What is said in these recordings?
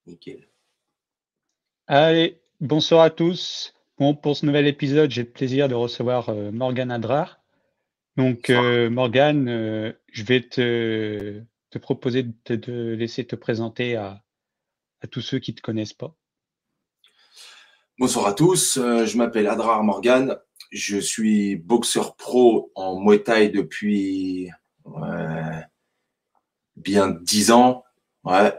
Nickel. Allez, bonsoir à tous. Bon, pour ce nouvel épisode, j'ai le plaisir de recevoir Morgan Adrar. Donc, Morgan, je vais te proposer de laisser te présenter à tous ceux qui ne te connaissent pas. Bonsoir à tous, je m'appelle Adrar Morgan. Je suis boxeur pro en Muay Thai depuis bien 10 ans. Ouais.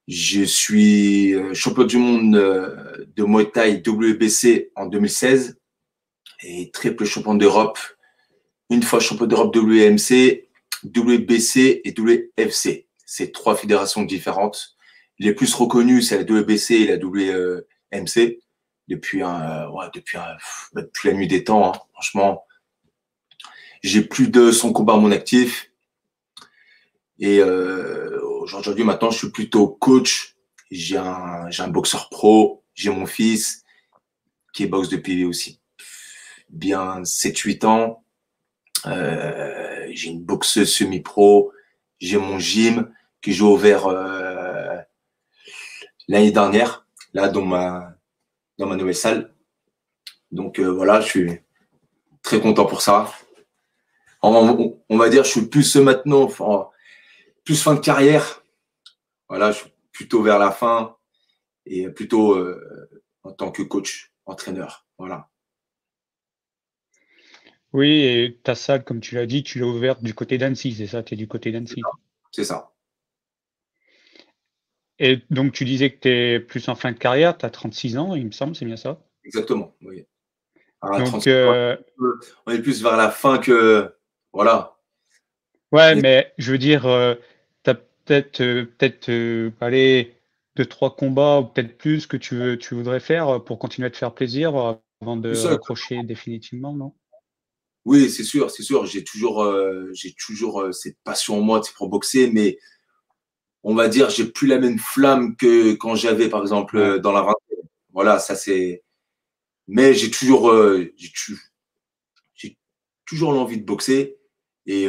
Je suis champion du monde de Muay Thai WBC en 2016 et triple champion d'Europe. Une fois champion d'Europe WMC, WBC et WFC. C'est 3 fédérations différentes. Les plus reconnues, c'est la WBC et la WMC depuis la nuit des temps. Hein. Franchement, j'ai plus de 100 combats à mon actif. Et aujourd'hui, maintenant, je suis plutôt coach. J'ai un boxeur pro. J'ai mon fils qui boxe depuis aussi bien 7-8 ans. J'ai une boxeuse semi-pro. J'ai mon gym que j'ai ouvert l'année dernière, là, dans ma nouvelle salle. Donc voilà, je suis très content pour ça. On va dire, je suis plus maintenant, enfin, plus fin de carrière. Voilà, je suis plutôt vers la fin et plutôt en tant que coach, entraîneur. Voilà. Oui, et ta salle, comme tu l'as dit, tu l'as ouverte du côté d'Annecy, c'est ça? Tu es du côté d'Annecy. C'est ça. Et donc, tu disais que tu es plus en fin de carrière, tu as 36 ans, il me semble, c'est bien ça? Exactement. Oui. À Donc, 35 ans, on est plus vers la fin que. Voilà. ouais, Mais mais je veux dire, tu as peut-être, allez, 2-3 combats ou peut-être plus que tu voudrais faire pour continuer à te faire plaisir avant de tout ça, raccrocher définitivement, non? oui, c'est sûr, c'est sûr. J'ai toujours cette passion en moi pour boxer, mais on va dire, j'ai plus la même flamme que quand j'avais, par exemple, Ouais, dans la vingtaine. Voilà, ça c'est. Mais j'ai toujours l'envie de boxer. Et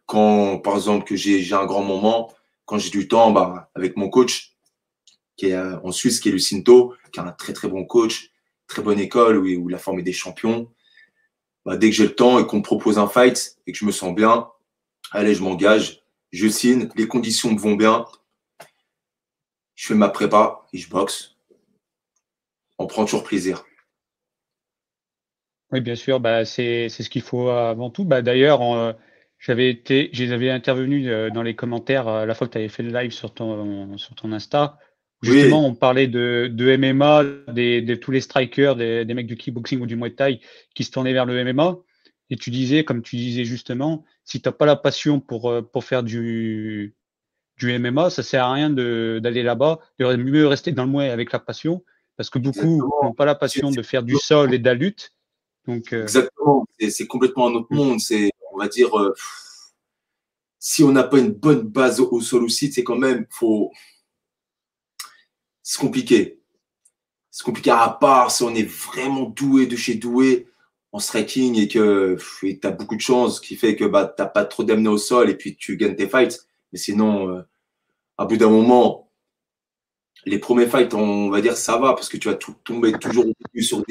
quand, par exemple, que j'ai un grand moment, quand j'ai du temps, bah, avec mon coach, qui est en Suisse, qui est Lucinto, qui est un très très bon coach, très bonne école où il a formé des champions. Bah, dès que j'ai le temps et qu'on me propose un fight et que je me sens bien, allez, je m'engage, je signe, les conditions me vont bien, je fais ma prépa et je boxe. On prend toujours plaisir. oui, bien sûr, bah, c'est ce qu'il faut avant tout. Bah, d'ailleurs, je les avais intervenus dans les commentaires la fois que tu avais fait le live sur ton Insta. Oui, Justement, on parlait de MMA, de tous les strikers, des mecs du kickboxing ou du Muay Thai qui se tournaient vers le MMA. Et tu disais, comme tu disais justement, si tu n'as pas la passion pour faire du MMA, ça sert à rien d'aller là-bas. Il aurait mieux rester dans le Muay avec la passion, parce que beaucoup exactement. n'ont pas la C'est passion de faire du sol et de la lutte. Donc, exactement. C'est complètement un autre monde. C'est, on va dire, si on n'a pas une bonne base au sol aussi, c'est quand même, c'est compliqué. C'est compliqué à part si on est vraiment doué de chez doué en striking et que tu as beaucoup de chance qui fait que bah, tu n'as pas trop d'amener au sol et puis tu gagnes tes fights. Mais sinon, à bout d'un moment, les premiers fights, on va dire, ça va parce que tu vas tomber toujours sur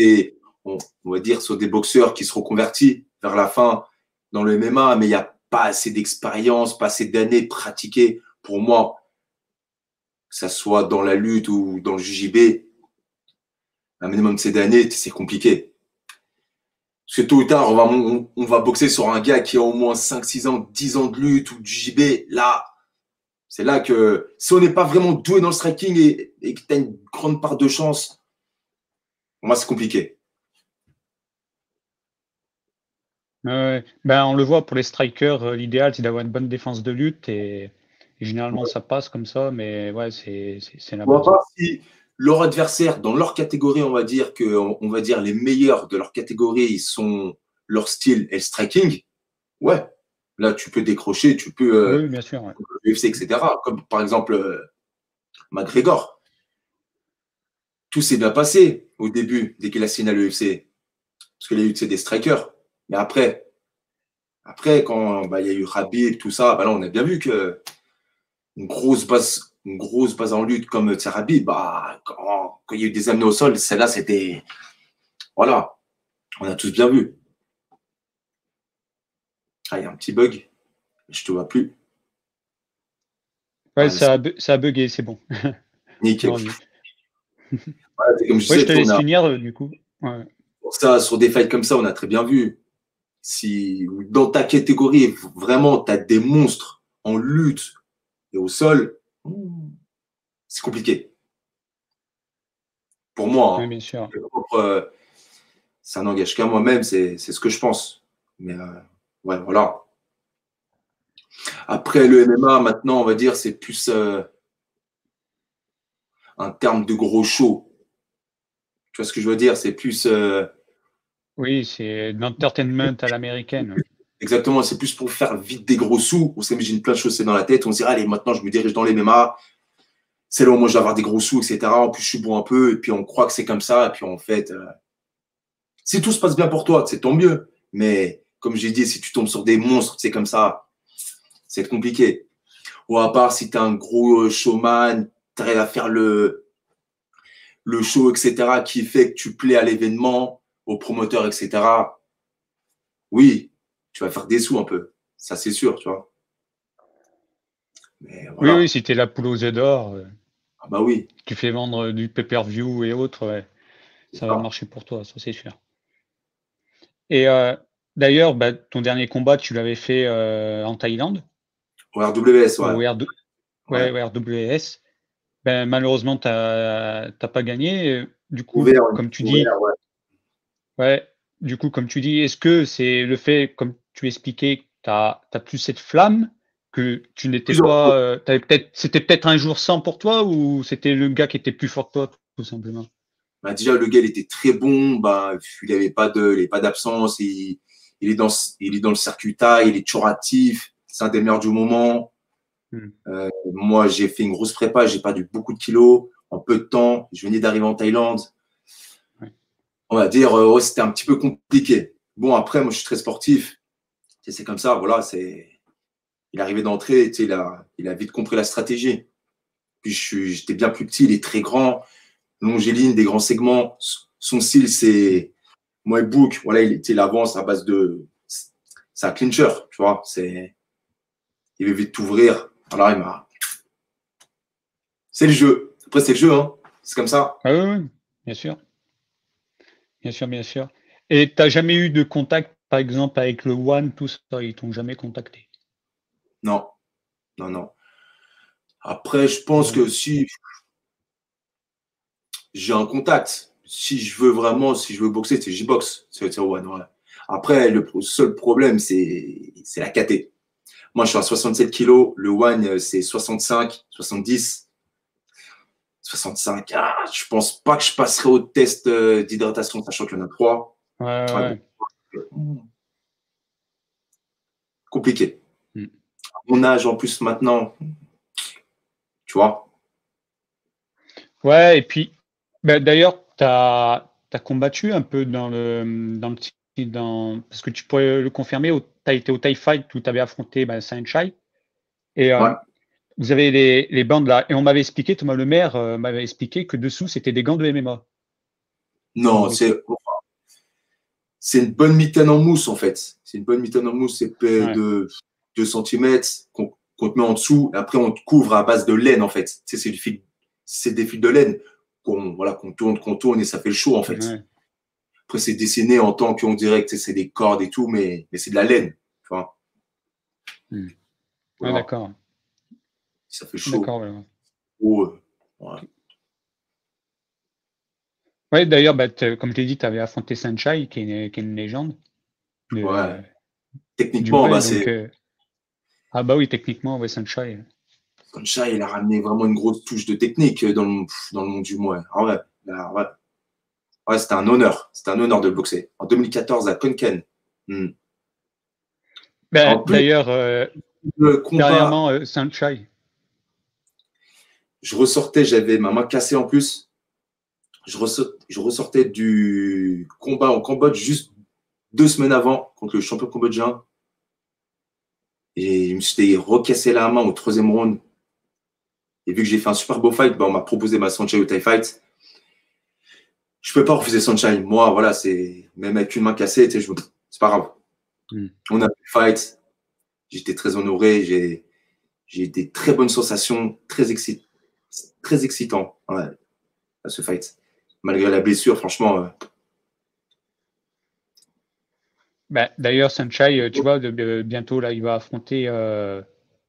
on va dire, sur des boxeurs qui se reconvertissent vers la fin dans le MMA, mais il n'y a pas assez d'expérience, pas assez d'années pratiquées pour moi, que ça soit dans la lutte ou dans le JJB. Un minimum de ces années, c'est compliqué. Parce que tôt ou tard, on va boxer sur un gars qui a au moins 5, 6 ans, 10 ans de lutte ou de JB. Là, c'est là que si on n'est pas vraiment doué dans le striking et que tu as une grande part de chance, pour moi, c'est compliqué. ben, on le voit pour les strikers, l'idéal c'est d'avoir une bonne défense de lutte et généralement ça passe comme ça, mais ouais, c'est la On va base. voir si leur adversaire, dans leur catégorie, on va dire les meilleurs de leur catégorie, ils sont leur style et le striking. Ouais, là, tu peux décrocher, tu peux Oui, oui, bien sûr. Ouais. UFC, etc. Comme par exemple McGregor. Tout s'est bien passé au début, dès qu'il a signé à l'UFC. Parce que l'UFC, c'est des strikers. Mais après quand bah, il y a eu Khabib, tout ça, bah là, on a bien vu que une une grosse base en lutte comme Tsarabi, bah, quand il y a eu des amenés au sol, celle-là, c'était. Voilà, on a tous bien vu. Ah, il y a un petit bug. Je te vois plus. Ouais, Ah, ça a bugué, c'est bon. nickel. Revenu. Voilà, comme je Ouais, je disais, te laisse finir, du coup. Ouais. pour ça, sur des fights comme ça, on a très bien vu. Si dans ta catégorie, vraiment, tu as des monstres en lutte et au sol, c'est compliqué. Pour Ouais, moi, bien sûr. ça n'engage qu'à moi-même, c'est ce que je pense. Mais ouais, voilà. Après, le MMA, maintenant, on va dire, c'est plus un terme de gros show. Tu vois ce que je veux dire? C'est plus. Oui, c'est de l'entertainment à l'américaine. Exactement, c'est plus pour faire vite des gros sous. On s'imagine plein de choses dans la tête. On se dit, allez, maintenant, je me dirige dans les MMA. C'est là où moi, je vais avoir des gros sous, etc. En plus, je suis bon un peu. Et puis, on croit que c'est comme ça. Et puis, en fait, si tout se passe bien pour toi, c'est tant mieux. Mais comme j'ai dit, si tu tombes sur des monstres, c'est comme ça, c'est compliqué. Ou à part si tu es un gros showman, tu arrives à faire le show, etc., qui fait que tu plais à l'événement, au promoteur, etc. Oui, tu vas faire des sous un peu. Ça, c'est sûr, tu vois. Mais Oui, oui, voilà. si t'es la poule aux œufs d'or, Ah bah oui, tu fais vendre du pay-per-view et autres, ouais, c'est ça va ça. marcher pour toi, ça c'est sûr. Et d'ailleurs, bah, ton dernier combat, tu l'avais fait en Thaïlande, Au RWS, ouais. au RW, ouais, Ouais. au RWS. Ben, malheureusement, t'as pas gagné. Du coup, Ouvert, comme tu dis, ouvert, ouais. ouais, du coup, comme tu dis, est-ce que c'est le fait, comme tu expliquais, t'as plus cette flamme que tu n'étais Plusieurs fois. pas, c'était peut-être un jour sans pour toi ou c'était le gars qui était plus fort que toi, tout simplement? Bah, déjà, le gars, il était très bon. Bah, il n'avait pas d'absence. Il est il est dans le circuit taille. Il est toujours actif. C'est un des meilleurs du moment. Hmm. Moi, j'ai fait une grosse prépa. J'ai perdu beaucoup de kilos en peu de temps. Je venais d'arriver en Thaïlande. Ouais. On va dire, ouais, c'était un petit peu compliqué. Bon, après, moi, je suis très sportif. C'est comme ça. Voilà, il est arrivé d'entrée. Il a vite compris la stratégie. Puis, j'étais bien plus petit. Il est très grand, longiligne, des grands segments. Son style, c'est Moi, Book, voilà, il avance à base de. C'est un clincher, tu vois. Il veut vite t'ouvrir. Voilà, c'est le jeu. Après, c'est le jeu, hein. C'est comme ça. Ah oui, oui, bien sûr, bien sûr, bien sûr. Et t'as jamais eu de contact, par exemple, avec le One, tout ça, ils t'ont jamais contacté? Non, non, non. Après, je pense Non. que si j'ai un contact, si je veux boxer, c'est J-Box. C'est One, ouais. Après, le seul problème, c'est la KT. Moi, je suis à 67 kilos. Le One, c'est 65, 70. 65. Ah, je pense pas que je passerai au test d'hydratation, sachant qu'il y en a trois. Ouais, Ouais, ouais. compliqué. Hmm. Mon âge en plus maintenant, tu vois. Ouais, et puis, bah, d'ailleurs, tu as combattu un peu parce que tu pourrais le confirmer, tu as été au Thai Fight où tu avais affronté Saenchai. Et Ouais. vous avez les bandes là. Et on m'avait expliqué, Thomas Lemaire m'avait expliqué que dessous, c'était des gants de MMA. En Non, gros. c'est une bonne mitaine en mousse en fait. C'est une bonne mitaine en mousse épais Ouais, de 2 centimètres qu'on te met en dessous. Et après, on te couvre à base de laine en fait. Tu sais, c'est des fils de laine qu'on tourne et ça fait le show en fait. ouais. Après, c'est dessiné en tant qu'on dirait que c'est des cordes et tout, mais c'est de la laine. Tu vois. Hmm. Ouais, Voilà. d'accord. Ça fait chaud. D'accord, ouais, ouais. Oh, ouais. Ouais, d'ailleurs, comme je l'ai dit, tu avais affronté Saenchai, qui est une légende Ouais. de, du Techniquement, Muay. bah, Donc, ah bah oui, techniquement, ouais, Saenchai. Concha, il a ramené vraiment une grosse touche de technique dans le monde du Muay. Ah ouais, ouais. Ouais, c'était un honneur. C'était un honneur de le boxer. En 2014 à Konken. Hmm. Ben, En plus, d'ailleurs, le combat, dernièrement, Saenchai. je ressortais, j'avais ma main cassée en plus. Je ressortais du combat en Cambodge juste 2 semaines avant contre le champion cambodgien. Et je me suis recassé la main au troisième round. Et vu que j'ai fait un super beau fight, bah, on m'a proposé ma Saenchai au Thai Fight. Je peux pas refuser Saenchai. Moi, voilà, c'est même avec une main cassée, tu sais, c'est pas grave. On a fait le fight. J'étais très honoré. J'ai eu des très bonnes sensations, très excitant ouais, à ce fight. Malgré la blessure, franchement. Bah, d'ailleurs, Saenchai, tu vois, bientôt, là, il va affronter,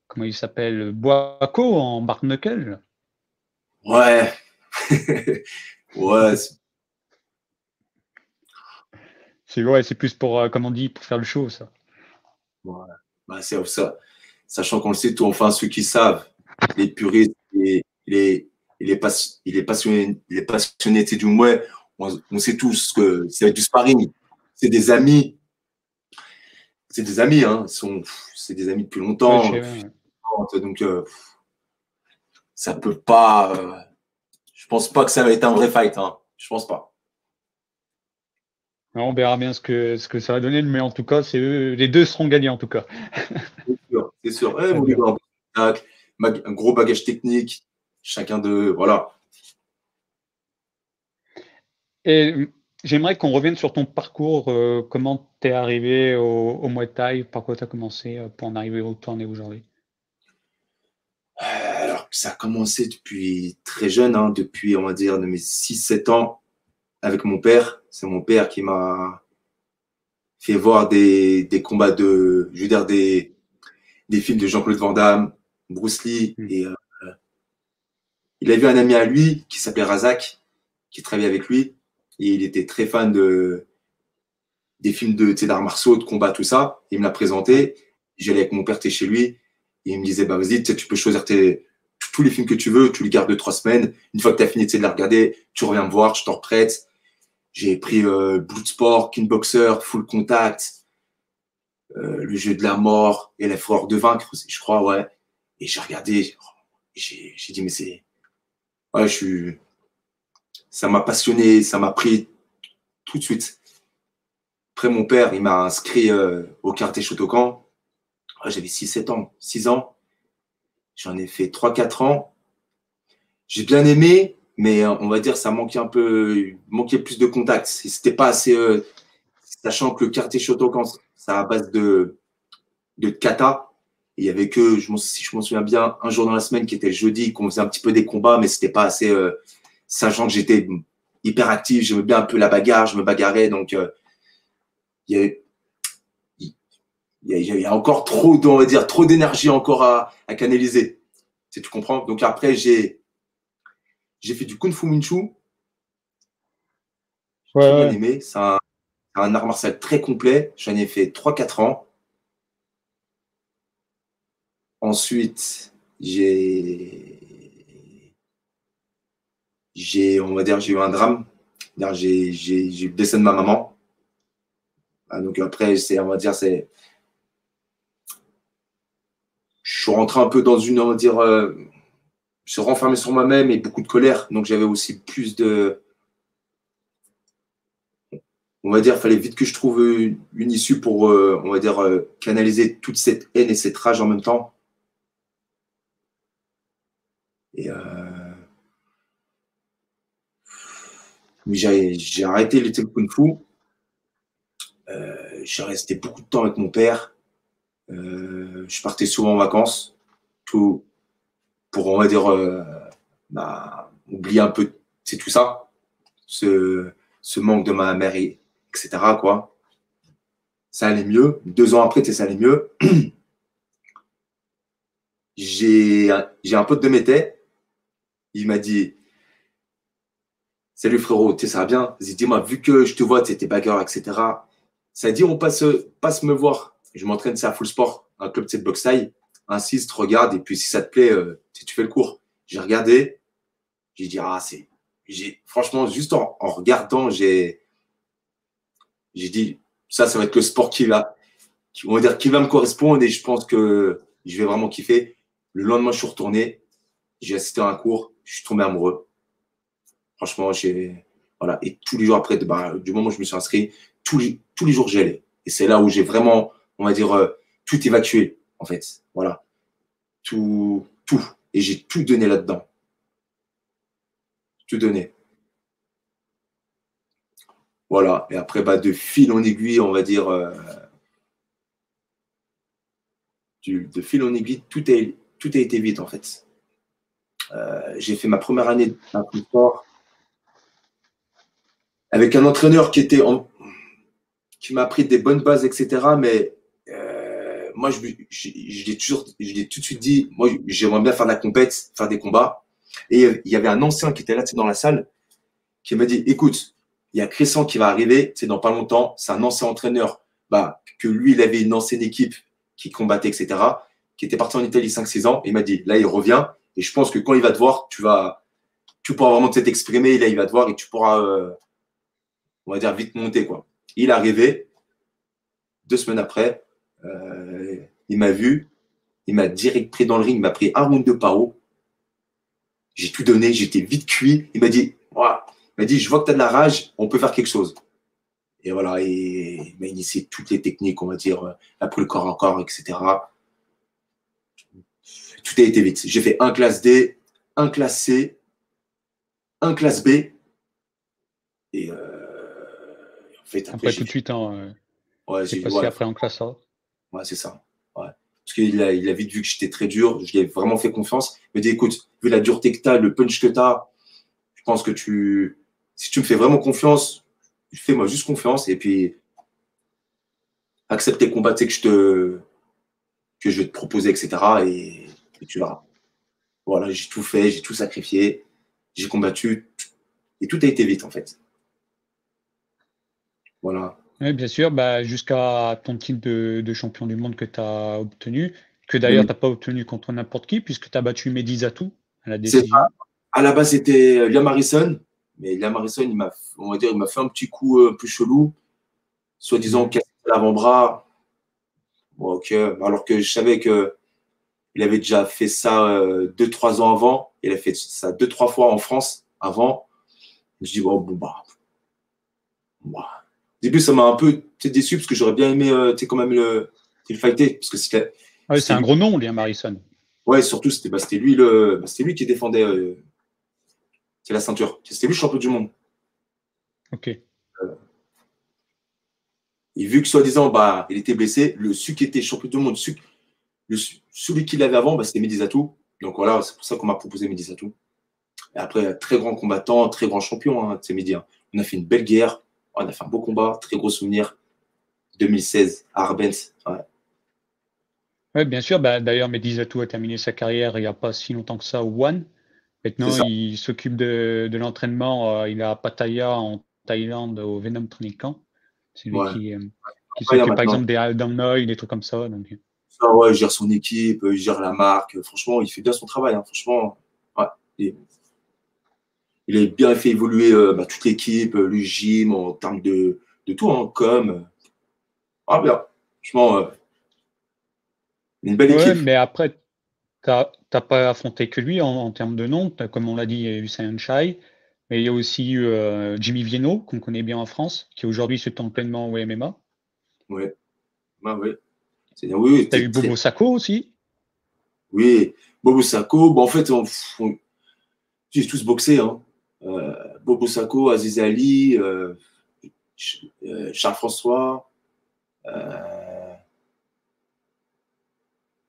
comment il s'appelle, Boako en Bark Knuckle. Ouais. Ouais. C'est plus pour, comme on dit, pour faire le show, ça. Ouais. Bah, c'est ça. Sachant qu'on le sait tout, enfin, ceux qui savent, les puristes, il est passionné du Mouais. On sait tous que c'est du sparring. C'est des amis. C'est des amis, hein. C'est des amis depuis Ouais, je longtemps. sais, ouais. Donc, ça peut pas. Je pense pas que ça va être un vrai fight. Hein. Je pense pas. On verra bien ce que ça va donner, mais en tout cas, les deux seront gagnés, en tout cas. C'est sûr. C'est sûr. Très Mon bien. gars, un gros bagage technique. Chacun de. Voilà. Et j'aimerais qu'on revienne sur ton parcours, comment tu es arrivé au Muay Thai, par quoi tu as commencé pour en arriver où tu en es aujourd'hui. Alors, ça a commencé depuis très jeune, hein, depuis, on va dire, de mes 6-7 ans avec mon père. C'est mon père qui m'a fait voir des combats je veux dire, des films de Jean-Claude Van Damme, Bruce Lee. Et il a vu un ami à lui qui s'appelait Razak, qui travaillait avec lui. Et il était très fan des films d'arts martiaux, de combat, tout ça. Il me l'a présenté. J'allais avec mon père, chez lui. Et il me disait, bah, vas-y, tu peux choisir tous les films que tu veux, tu les gardes 2-3 semaines. Une fois que tu as fini de les regarder, tu reviens me voir, je t'en reprête. J'ai pris Bloodsport, Kickboxer, Full Contact, Le Jeu de la Mort et La Fureur de Vaincre, je crois, ouais. Et j'ai regardé, j'ai dit, mais c'est. Ouais, ça m'a passionné, ça m'a pris tout de suite. Après, mon père, il m'a inscrit au karaté Shotokan. Ouais, j'avais 6-7 ans, 6 ans. J'en ai fait 3-4 ans. J'ai bien aimé, mais on va dire ça manquait plus de contact. C'était pas assez, sachant que le karaté Shotokan, c'est à base de kata. Et il y avait que, si je m'en souviens bien, un jour dans la semaine qui était le jeudi, qu'on faisait un petit peu des combats, mais c'était pas assez, sachant que j'étais hyper actif, j'aimais bien un peu la bagarre, je me bagarrais, donc il y a encore trop, on va dire, trop d'énergie encore à canaliser. Tu comprends? Donc après, j'ai fait du Kung Fu Minchu. J'ai très bien Ouais. aimé. C'est un art martial très complet. J'en ai fait 3-4 ans. Ensuite, on va dire, j'ai eu un drame. J'ai eu le décès de ma maman. Donc après, on va dire, je suis rentré un peu dans une, on va dire, je suis renfermé sur moi-même et beaucoup de colère. Donc j'avais aussi plus de, on va dire, il fallait vite que je trouve une issue pour, on va dire, canaliser toute cette haine et cette rage en même temps. Et j'ai arrêté le Kung Fu. J'ai resté beaucoup de temps avec mon père. Je partais souvent en vacances, tout pour, on va dire, oublier un peu, c'est tout ça, ce manque de ma mère, etc. Quoi. Ça allait mieux. 2 ans après, ça allait mieux. J'ai un pote de Métais. Il m'a dit, salut frérot, ça va bien? Vas-y, dis-moi, vu que je te vois, t'es bagarre, etc. Ça dit, on passe me voir. Je m'entraîne, c'est à Full Sport, un club de boxe taille. Insiste, regarde, et puis si ça te plaît, tu fais le cours. J'ai regardé, j'ai dit, franchement, juste en regardant, j'ai dit, ça va être le sport on va dire, qui va me correspondre, et je pense que je vais vraiment kiffer. Le lendemain, je suis retourné, j'ai assisté à un cours, je suis tombé amoureux. Franchement, voilà. Et tous les jours après, du moment où je me suis inscrit, tous les jours, j'y allais. Et c'est là où j'ai vraiment, on va dire, tout évacué, en fait. Voilà. Tout. Et j'ai tout donné là-dedans. Tout donné. Voilà. Et après, bah, de fil en aiguille, on va dire, de fil en aiguille, tout a été vite, en fait. J'ai fait ma première année d'un coup fort avec un entraîneur qui m'a appris des bonnes bases, etc. Mais moi, je l'ai tout de suite dit, moi, j'aimerais bien faire de la compète, faire des combats. Et il y avait un ancien qui était là, dans la salle, qui m'a dit, écoute, il y a Crescent qui va arriver, c'est dans pas longtemps, c'est un ancien entraîneur, bah, que lui, il avait une ancienne équipe qui combattait, etc., qui était parti en Italie 5-6 ans. Et il m'a dit, là, il revient. Et je pense que quand il va te voir, tu pourras vraiment t'exprimer. Et là, il va te voir et tu pourras, on va dire, vite monter, quoi. Il est arrivé, 2 semaines après, il m'a vu, il m'a direct pris dans le ring, il m'a pris un round de paro. J'ai tout donné, j'étais vite cuit. Il m'a dit, je vois que tu as de la rage, on peut faire quelque chose. Et voilà, et il m'a initié toutes les techniques, on va dire, après le corps à corps, etc. Tout a été vite. J'ai fait un classe D, un classe C, un classe B. Et en fait, Après, tout de suite, hein, ouais, c'est passé après en classe A. Ouais, c'est ça. Ouais. Parce qu'il a vite vu que j'étais très dur, je lui ai vraiment fait confiance. Il m'a dit, écoute, vu la dureté que tu as, le punch que tu as, je pense que si tu me fais vraiment confiance, fais-moi juste confiance et puis accepte tes combats que je vais te proposer, etc. Et tu verras. Voilà, j'ai tout fait, j'ai tout sacrifié, j'ai combattu et tout a été vite en fait. Voilà. Oui, bien sûr, bah, jusqu'à ton titre de champion du monde que tu as obtenu, que d'ailleurs tu n'as pas obtenu contre n'importe qui, puisque tu as battu Mehdi Zatou à la C'est ça. décision. À la base, c'était Liam Harrison, mais Liam Harrison, on va dire, il m'a fait un petit coup un peu chelou, soi-disant cassé l'avant-bras. Bon, ok, alors que je savais que il avait déjà fait ça 2-3 ans avant. Il a fait ça 2-3 fois en France avant. Je dis, bon, bah. Au début, ça m'a un peu déçu parce que j'aurais bien aimé quand même le fighter. Parce que Ah, c'est un gros nom, Liam Harrison. Ouais, surtout, c'était lui, qui défendait la ceinture. C'était lui le champion du monde. Ok. Et vu que soi-disant, bah, il était blessé, celui qui était champion du monde, celui qu'il avait avant, bah, c'était Mehdi Zatou. Donc voilà, c'est pour ça qu'on m'a proposé Mehdi Zatou. Et après, très grand combattant, très grand champion, hein, c'est Mehdi. Hein. On a fait une belle guerre, on a fait un beau combat, très gros souvenir. 2016, à Arbenz. Ouais. Ouais, bien sûr. Bah, d'ailleurs, Mehdi Zatou a terminé sa carrière il n'y a pas si longtemps que ça au One. Maintenant, il s'occupe de l'entraînement. Il est à Pattaya, en Thaïlande, au Venom Training Camp. C'est lui Ouais. qui s'occupe, par exemple, des Damnoy, des trucs comme ça. Donc. Ah ouais, il gère son équipe, il gère la marque. Franchement, il fait bien son travail. Hein. Franchement, ouais. Il a bien fait évoluer toute l'équipe, le gym, en termes de tout, hein, comme. Ah bien. Franchement, une belle Ouais, équipe. mais après, t'as pas affronté que lui en termes de nom. Comme on l'a dit, il y a eu Sayan-Chai, mais il y a aussi eu Jimmy Vienno, qu'on connaît bien en France, qui aujourd'hui se tend pleinement au MMA. Ouais. Ouais, ouais. Oui, Tu as eu Bobo Sacco aussi. Oui, Bobo Sacco. Bon, en fait, j'ai tous boxé. Hein. Bobo Sacco, Aziz Ali, Charles-François.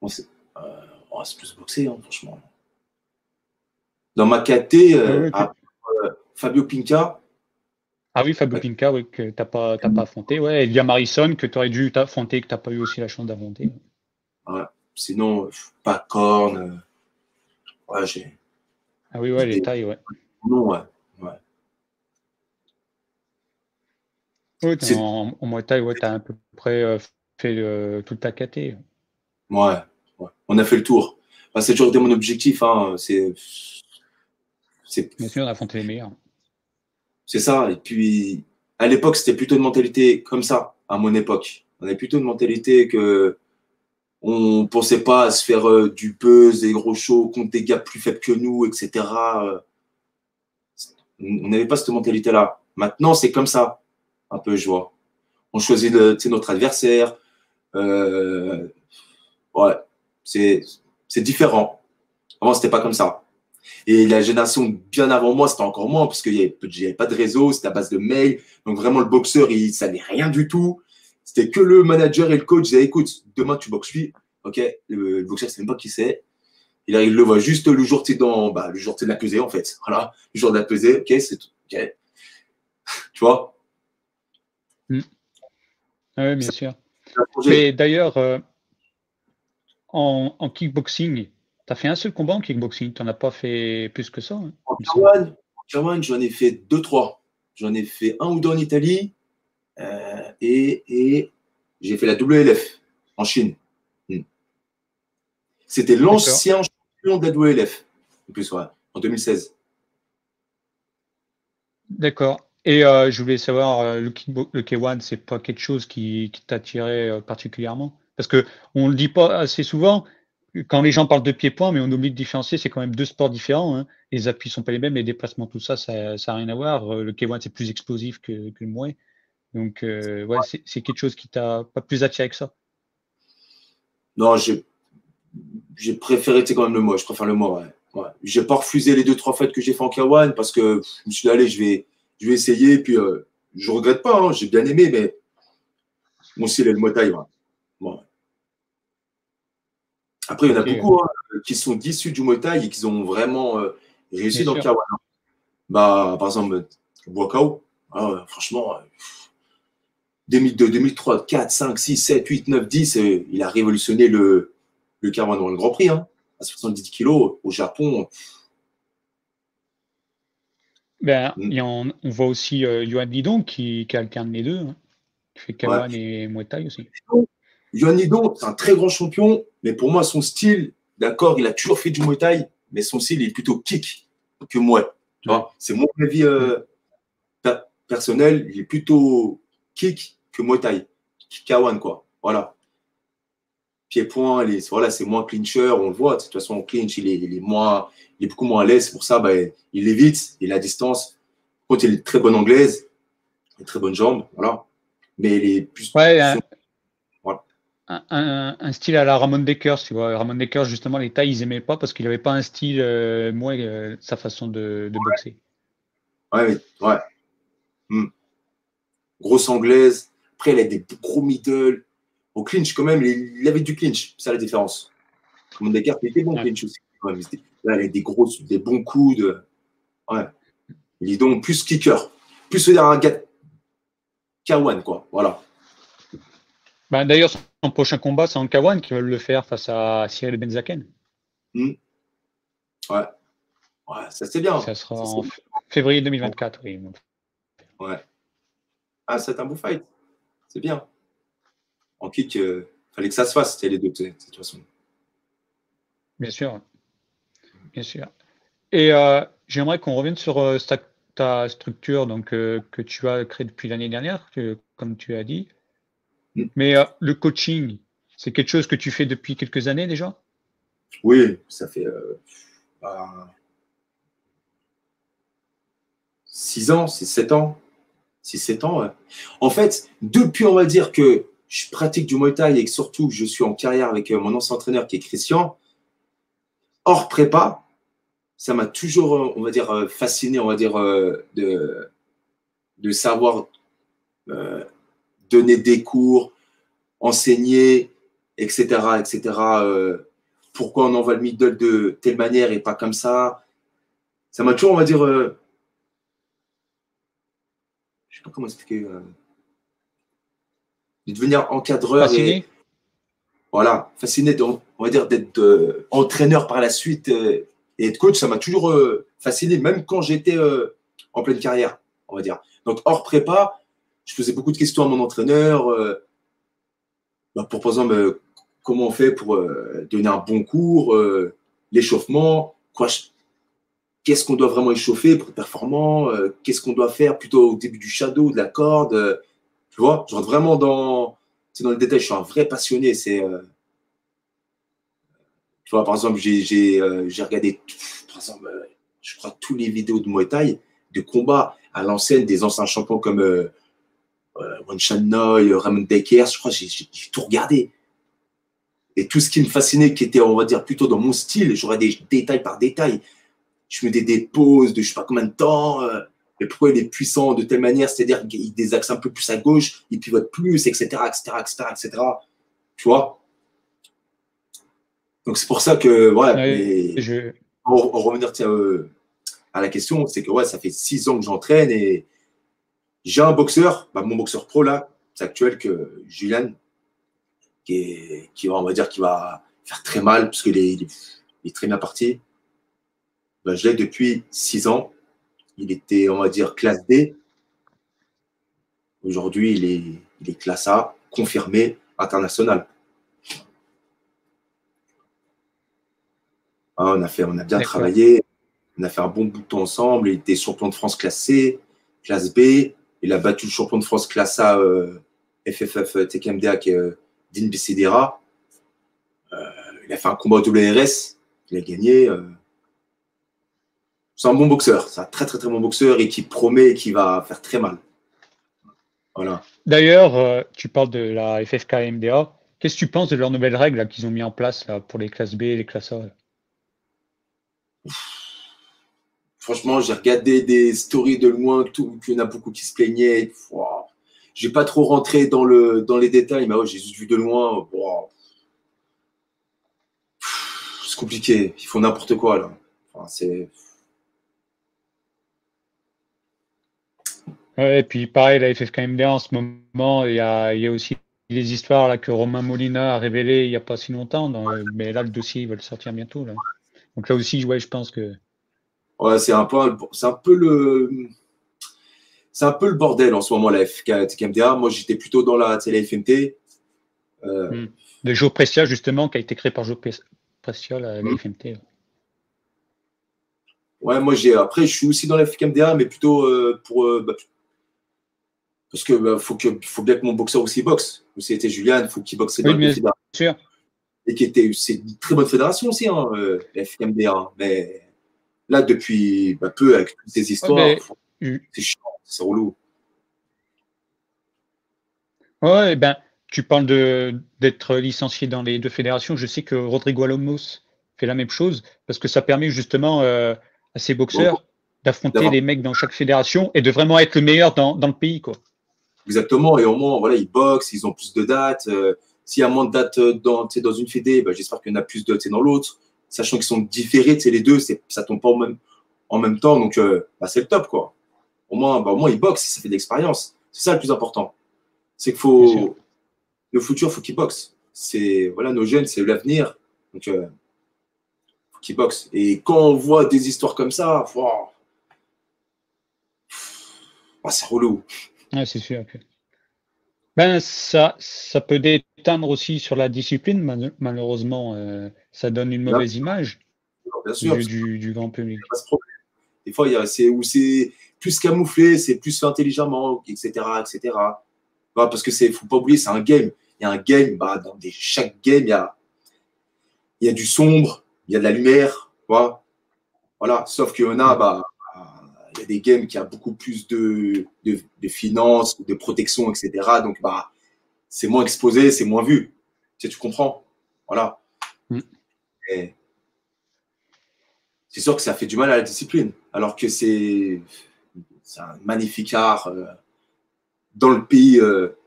C'est plus boxé, hein, franchement. Dans ma KT, Fabio Pinca. Ah oui, Fabio Pinca, oui, que t'as pas affronté. Ouais, et Liam Harrison, que tu aurais dû affronter, que tu n'as pas eu aussi la chance d'affronter. Ouais. Sinon, pas Corne. Ouais, Ah oui, ouais, les tailles, ouais. Non, ouais. Oui, en Muay Thai, ouais, tu as à peu près fait toute ta KT. Ouais. On a fait le tour. Enfin, c'est toujours été mon objectif. Hein. Bien sûr, on a affronté les meilleurs. C'est ça. Et puis, à l'époque, c'était plutôt une mentalité comme ça, à mon époque. On avait plutôt une mentalité que on pensait pas à se faire du buzz, des gros shows contre des gars plus faibles que nous, etc. On n'avait pas cette mentalité-là. Maintenant, c'est comme ça, un peu, je vois. On choisit notre adversaire. Ouais, c'est différent. Avant, c'était pas comme ça. Et la génération bien avant moi, c'était encore moins, parce qu'il n'y avait pas de réseau, c'était à base de mail. Donc vraiment, le boxeur, il savait rien du tout. C'était que le manager et le coach disaient, écoute, demain, tu boxes lui. OK, le boxeur, ne sait même pas qui c'est. Et là, il le voit juste le jour le jour de la pesée, en fait. Voilà, le jour de la pesée, OK, c'est tout. OK. Tu vois? Oui, bien sûr. Ça a changé. Mais d'ailleurs, en kickboxing, tu as fait un seul combat en kickboxing, tu n'en as pas fait plus que ça, hein, En il me semble. K1, j'en ai fait 2-3. J'en ai fait un ou deux en Italie et j'ai fait la WLF en Chine. C'était D'accord. l'ancien champion de la WLF, en plus, ouais, en 2016. D'accord. Et je voulais savoir, le K1, c'est pas quelque chose qui t'attirait particulièrement? Parce que on le dit pas assez souvent, quand les gens parlent de pied-point, mais on oublie de différencier, c'est quand même deux sports différents, hein. Les appuis sont pas les mêmes, les déplacements, tout ça, ça a rien à voir. Le K1, c'est plus explosif que le Muay. Donc, ouais, c'est quelque chose qui t'a pas plus attiré que ça. Non, j'ai préféré, quand même le Muay. Je préfère le Muay, ouais. Ouais. J'ai pas refusé les 2-3 fêtes que j'ai fait en K1 parce que je me suis dit, allez, je vais essayer. Puis, je regrette pas, hein, j'ai bien aimé, mais mon style est le Muay Thai. Ouais. Ouais. Après, il y en a Ok, beaucoup, hein, qui sont issus du Muay Thai et qui ont vraiment réussi bien dans le sûr. K1. Bah, par exemple, Boakao, franchement, 2002, 2003, 4, 5, 6, 7, 8, 9, 10, il a révolutionné le K1 dans le Grand Prix, hein, à 70 kilos au Japon. Ben, Mm. on voit aussi Yohan Lidong qui alterne les deux, hein, qui fait Ouais. K1 et Muay Thai aussi. Yuan Nidong, c'est un très grand champion, mais pour moi, son style, d'accord, il a toujours fait du Muay Thai, mais son style est plutôt kick que Muay. Tu Ouais. vois, c'est mon avis Mm. personnel, il est plutôt kick que Muay Thai. K1, quoi. Voilà. Pied-point, voilà, c'est moins clincher, on le voit. De toute façon, en clinch, il est beaucoup moins à l'aise. C'est pour ça, il évite, il a la distance. Quand il est très bonne anglaise, il a très bonnes jambes, voilà. Mais il est plus. Ouais, Voilà. un style à la Ramon Dekers, tu vois. Ramon Dekers, justement, les tailles, ils aimaient pas parce qu'il avait pas un style, Muay, sa façon de boxer. Ouais, ouais. Hmm. Grosse anglaise. Après, il a des gros middle. Au clinch, quand même, il avait du clinch. C'est ça la différence. Mon Descartes, il était bon Ouais. clinch aussi. Ouais, là, il a des bons coudes. Ouais. Il est donc plus kicker. Plus dire un gars K1, quoi. Voilà. Ben, d'ailleurs, son prochain combat, c'est en K1 qui veulent le faire face à Cyril Benzaken. Hmm. Ouais. Ouais, ça c'est bien. Ça sera Ça, c'est en bien. février 2024, oui. Ouais. Ah, c'est un beau fight. C'est bien. En kick, fallait que ça se fasse, c'était les deux, de toute façon. Bien sûr, bien sûr. Et j'aimerais qu'on revienne sur ta structure donc, que tu as créée depuis l'année dernière, comme tu as dit. Hmm. Mais le coaching, c'est quelque chose que tu fais depuis quelques années déjà? Oui, ça fait 6 ans, 6, 7 ans. 6, 7 ans, ouais. En fait, depuis, on va dire que je pratique du Muay Thai et que surtout que je suis en carrière avec mon ancien entraîneur qui est Christian, hors prépa, ça m'a toujours, on va dire, fasciné, on va dire, de savoir euh, donner des cours, enseigner, etc., etc. Pourquoi on envoie le middle de telle manière et pas comme ça. Ça m'a toujours, on va dire, je sais pas comment expliquer, de devenir encadreur et Fasciné? voilà, fasciné, on va dire, d'être entraîneur par la suite et être coach. Ça m'a toujours fasciné, même quand j'étais en pleine carrière, on va dire. Donc, hors prépa, je posais beaucoup de questions à mon entraîneur pour, par exemple, comment on fait pour donner un bon cours, l'échauffement, qu'est-ce qu'on doit vraiment échauffer pour être performant, qu'est-ce qu'on doit faire plutôt au début du shadow, de la corde, tu vois, je rentre vraiment dans le détail, je suis un vrai passionné, tu vois, par exemple, j'ai regardé, par exemple, je crois, tous les vidéos de Muay Thai, de combats à l'ancienne des anciens champions comme Wan Chan Noi, Ramon Dekers, je crois, j'ai tout regardé. Et tout ce qui me fascinait, qui était, on va dire, plutôt dans mon style, j'aurais des détails par détail. Je me des pauses de je sais pas combien de temps. Mais pourquoi il est puissant de telle manière, c'est-à-dire qu'il désaxe un peu plus à gauche, il pivote plus, etc., etc., etc., etc. Tu vois? Donc c'est pour ça que, ouais, Ouais, mais pour revenir à la question, c'est que ouais, ça fait 6 ans que j'entraîne et j'ai un boxeur, mon boxeur pro là, c'est actuel, que Julian, on va dire, qui va faire très mal parce qu'il est très bien parti. Je l'ai depuis 6 ans. Il était, on va dire, classe D. Aujourd'hui, il est classe A, confirmé, international. On a bien travaillé, on a fait un bon bout de temps ensemble. Il était champion de France classe C, classe B. Il a battu le champion de France classe A FFF TKMDA qui est Dean Bissidera. Il a fait un combat au WRS, il a gagné. C'est un bon boxeur, c'est un très très très bon boxeur et qui promet et qui va faire très mal. Voilà. D'ailleurs, tu parles de la FFK MDA. Qu'est-ce que tu penses de leurs nouvelles règles qu'ils ont mis en place là, pour les classes B et les classes A? Franchement, j'ai regardé des stories de loin, qu'il y en a beaucoup qui se plaignaient. Wow. J'ai pas trop rentré dans les détails, mais ouais, j'ai juste vu de loin. Wow. C'est compliqué. Ils font n'importe quoi là. Enfin, Ouais, et puis pareil, la FFKMDA en ce moment, il y a aussi les histoires là, que Romain Molina a révélées il n'y a pas si longtemps, mais là le dossier il va le sortir bientôt. Là. Donc là aussi, ouais, je pense que. ouais, c'est un peu le bordel en ce moment la FKMDA. Moi, j'étais plutôt dans la FMT. De Joe Prestia, justement, qui a été créé par Joe Prestia, la FMT. Ouais, moi, après, je suis aussi dans la FKMDA, mais plutôt parce que faut bien que mon boxeur aussi boxe. C'était Julian, il faut qu'il boxe dans Oui, les bien fédérations. sûr. Et c'est une très bonne fédération aussi, hein, la FKMDA. Hein. Mais là, depuis peu, avec toutes ces histoires, c'est chiant, c'est relou. Ouais, ben, tu parles d'être licencié dans les deux fédérations. Je sais que Rodrigo Alomos fait la même chose parce que ça permet justement à ces boxeurs d'affronter les mecs dans chaque fédération et de vraiment être le meilleur dans le pays, quoi. Exactement. Et au moins, voilà, ils boxent, ils ont plus de dates. S'il y a moins de dates dans une fédé, j'espère qu'il y en a plus de dans l'autre. Sachant qu'ils sont différés, les deux, ça tombe pas en même temps. Donc, c'est le top, quoi. Au moins, ils boxent, ça fait de l'expérience. C'est ça le plus important. C'est qu'il faut. Le futur, il faut qu'ils boxent. Voilà, nos jeunes, c'est l'avenir. Donc, faut qu'ils boxent. Et quand on voit des histoires comme ça, wow, c'est relou. Ouais, c'est sûr. Okay. Ben, ça peut déteindre aussi sur la discipline. Malheureusement, ça donne une mauvaise image bien aux sûr, yeux du grand public. Des fois, c'est plus camouflé, c'est plus fait intelligemment, etc., etc. Parce que faut pas oublier, c'est un game. Il y a un game, dans chaque game, il y a du sombre, il y a de la lumière, voilà. Sauf qu'il y en a, il y a des games qui a beaucoup plus de finances, de protection, etc. Donc, c'est moins exposé, c'est moins vu. Tu comprends? Voilà. Et c'est sûr que ça fait du mal à la discipline, alors que c'est un magnifique art. Dans le pays,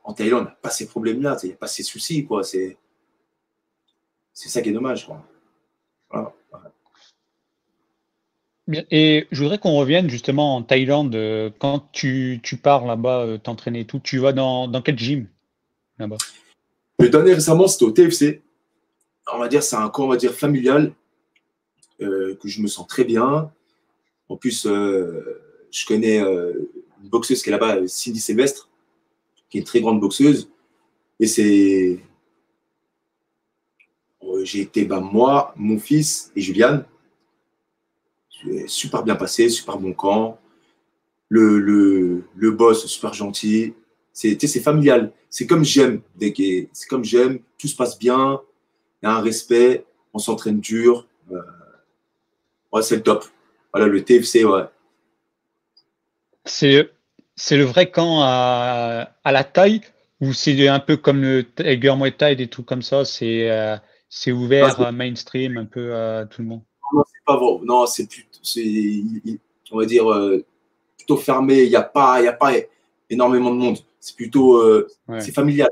en Thaïlande, on n'a pas ces problèmes-là, il n'y a pas ces soucis, quoi. C'est ça qui est dommage, quoi. Voilà. Et je voudrais qu'on revienne justement en Thaïlande. Quand tu pars là-bas, t'entraîner et tout, tu vas dans quel gym là-bas? Le dernier récemment, c'était au TFC. On va dire, c'est un camp, on va dire, familial, que je me sens très bien. En plus, je connais une boxeuse qui est là-bas, Cindy Sylvestre, qui est une très grande boxeuse. Et j'ai été, moi, mon fils et Juliane. Super bien passé, super bon camp. Le boss, super gentil. C'est familial. C'est comme j'aime. C'est comme j'aime. Tout se passe bien. Il y a un respect. On s'entraîne dur. Ouais, c'est le top. Voilà, le TFC, ouais. C'est le vrai camp à la Thaï ou c'est un peu comme le Tiger Muay Thai, des trucs comme ça. c'est Non, ouvert, mainstream, un peu à tout le monde. non, c'est pas vrai. Non, on va dire, plutôt fermé. Il y a pas énormément de monde. C'est plutôt, Ouais. c'est familial.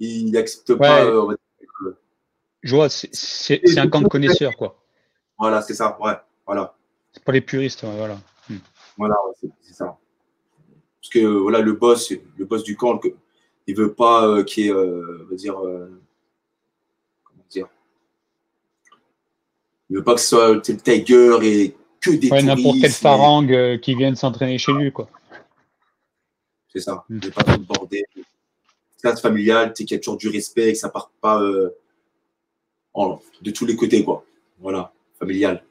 Il n'accepte pas, Ouais, on va je vois, c'est un camp de dire, connaisseurs, quoi. voilà, c'est ça. Ouais, voilà. C'est pas les puristes, ouais, voilà. Voilà, ouais, c'est ça. Parce que voilà, le boss du camp, il veut pas qu'il y ait, on va dire, comment dire, il veut pas que ce soit le Tiger et que des Ouais, n'importe quel touristes. Et farang qui vienne s'entraîner chez lui, quoi. c'est ça. Mm. Il veut pas trop de bordel. Classe familiale, tu sais qu'il y a toujours du respect, que ça part pas de tous les côtés, quoi. Voilà, familial.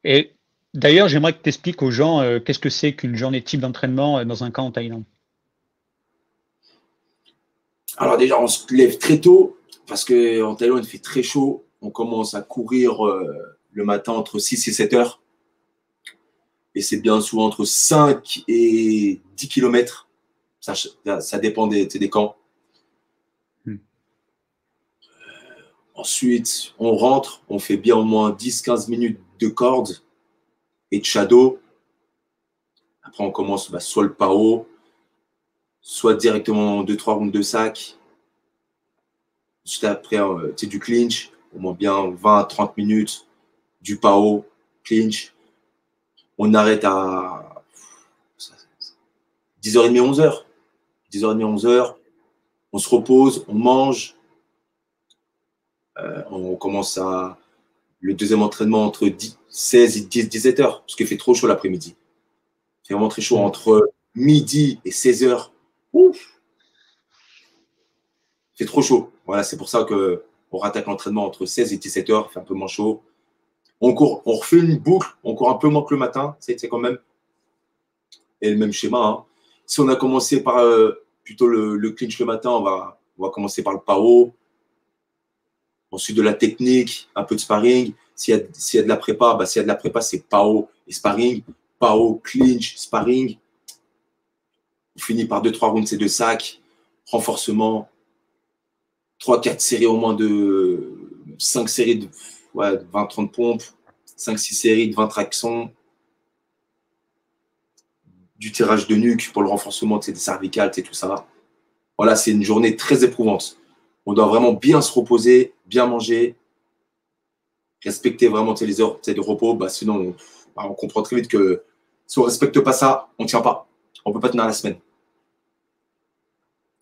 Et d'ailleurs, j'aimerais que tu expliques aux gens qu'est-ce que c'est qu'une journée type d'entraînement dans un camp en Thaïlande. Alors déjà, on se lève très tôt parce qu'en Thaïlande, il fait très chaud. On commence à courir le matin entre 6 et 7 heures. Et c'est bien souvent entre 5 et 10 kilomètres. Ça dépend des camps. Hmm. Ensuite, on rentre, on fait bien au moins 10-15 minutes de corde et de shadow. Après, on commence soit le PAO, soit directement 2-3 rounds de sac. Juste après, du clinch, au moins bien 20-30 minutes, du PAO, clinch. On arrête à 10h30, 11h. 10h30, 11h. On se repose, on mange. On commence le deuxième entraînement entre 16 et 17 heures, parce qu'il fait trop chaud l'après-midi. Il fait vraiment très chaud entre midi et 16 heures. Ouf, il fait trop chaud. Voilà, c'est pour ça qu'on rattaque l'entraînement entre 16 et 17 heures, il fait un peu moins chaud. On court, on refait une boucle, on court un peu moins que le matin, c'est quand même. Et le même schéma. Hein. Si on a commencé par plutôt le clinch le matin, on va commencer par le PAO. Ensuite, de la technique, un peu de sparring. S'il y a de la prépa, s'il y a de la prépa, c'est PAO et sparring. PAO, clinch, sparring. On finit par 2-3 rounds de sac. Renforcement. 3-4 séries au moins de 5 séries de 20-30 pompes. 5-6 séries de 20 tractions. Du tirage de nuque pour le renforcement des cervicales, tout ça. Voilà, c'est une journée très éprouvante. On doit vraiment bien se reposer, bien manger, respecter vraiment les heures de repos. Sinon, on comprend très vite que si on ne respecte pas ça, on ne tient pas. On ne peut pas tenir la semaine.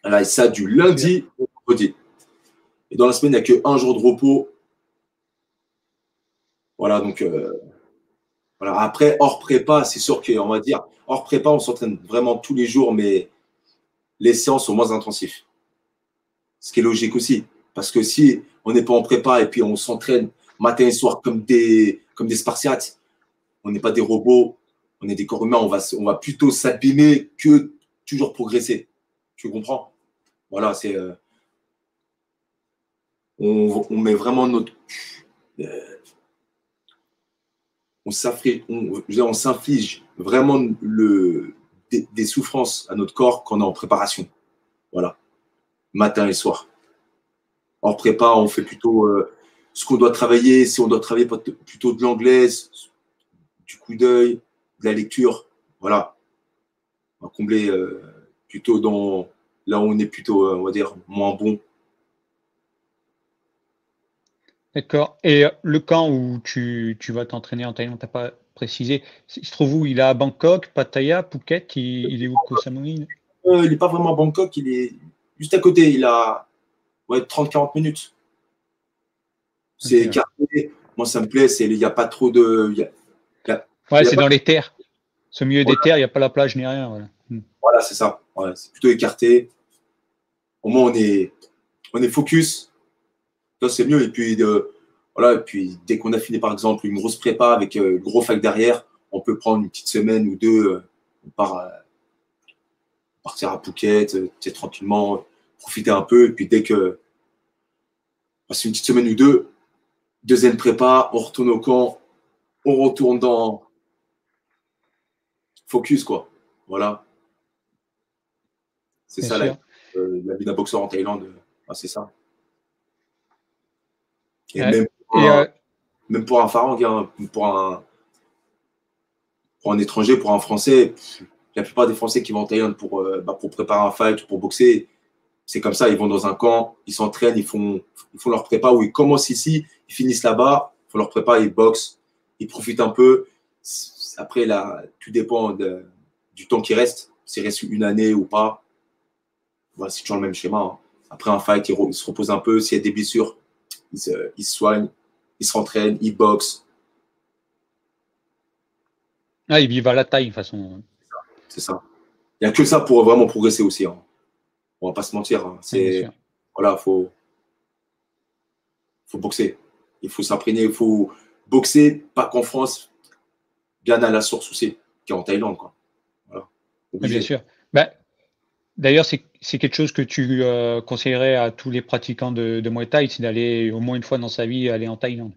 Voilà, et ça, du lundi au vendredi. Et dans la semaine, il n'y a qu'un jour de repos. Voilà, donc voilà. Après, hors prépa, c'est sûr qu'on va dire, hors prépa, on s'entraîne vraiment tous les jours, mais les séances sont moins intensives. Ce qui est logique aussi. Parce que si on n'est pas en prépa et puis on s'entraîne matin et soir comme des Spartiates, on n'est pas des robots, on est des corps humains, on va plutôt s'abîmer que toujours progresser. Tu comprends? Voilà, c'est. On met vraiment notre. On s'inflige vraiment des souffrances à notre corps quand on est en préparation. Voilà, matin et soir. En prépa, on fait plutôt ce qu'on doit travailler. Si on doit travailler plutôt de l'anglais, du coup d'œil, de la lecture, voilà. On va combler plutôt là où on est plutôt, on va dire, moins bon. D'accord. Et le camp où tu vas t'entraîner en Thaïlande, tu n'as pas précisé, il se trouve où? Il est à Bangkok, Pattaya, Phuket, il est où, Koh Samui? Il n'est pas vraiment à Bangkok, il est juste à côté. Il a 30-40 minutes. C'est Okay, ouais, écarté. Moi, ça me plaît. Il n'y a pas trop de. ouais, Il y a c'est pas, dans les terres. C'est au milieu des voilà, terres, il n'y a pas la plage ni rien. Voilà. voilà, c'est ça. Ouais, c'est plutôt écarté. Au moins, on est focus. Ça, c'est mieux. Et puis, voilà, et puis, dès qu'on a fini, par exemple, une grosse prépa avec gros fac derrière, on peut prendre une petite semaine ou deux. On partir à Phuket, tranquillement, profiter un peu. Et puis, dès que passe une petite semaine ou deux, deuxième prépa, on retourne au camp, on retourne dans focus, quoi. Voilà. C'est Bien ça sûr. la vie d'un boxeur en Thaïlande. Ah, c'est ça. Et Ouais. même pour un Farang, hein, pour un étranger, pour un Français, la plupart des Français qui vont en Thaïlande pour préparer un fight ou pour boxer, c'est comme ça, ils vont dans un camp, ils s'entraînent, ils font leur prépa où ils commencent ici, ils finissent là-bas, ils font leur prépa, ils boxent, ils profitent un peu. Après, là, tout dépend du temps qui reste, s'il reste une année ou pas. Voilà, c'est toujours le même schéma, hein. Après un fight, ils se reposent un peu. S'il y a des blessures, ils se soignent, ils se rentraînent, ils boxent. Ah, ils vivent à la taille, de toute façon. C'est ça. Il n'y a que ça pour vraiment progresser aussi, hein. On va pas se mentir, hein. Ouais, bien sûr. Voilà, faut boxer. Il faut s'imprégner, il faut boxer, pas qu'en France, bien à la source aussi, qui est en Thaïlande, quoi. Voilà. Ouais, bien Obligé. sûr. Bah, d'ailleurs, c'est quelque chose que tu conseillerais à tous les pratiquants de Muay Thai, c'est d'aller au moins une fois dans sa vie aller en Thaïlande.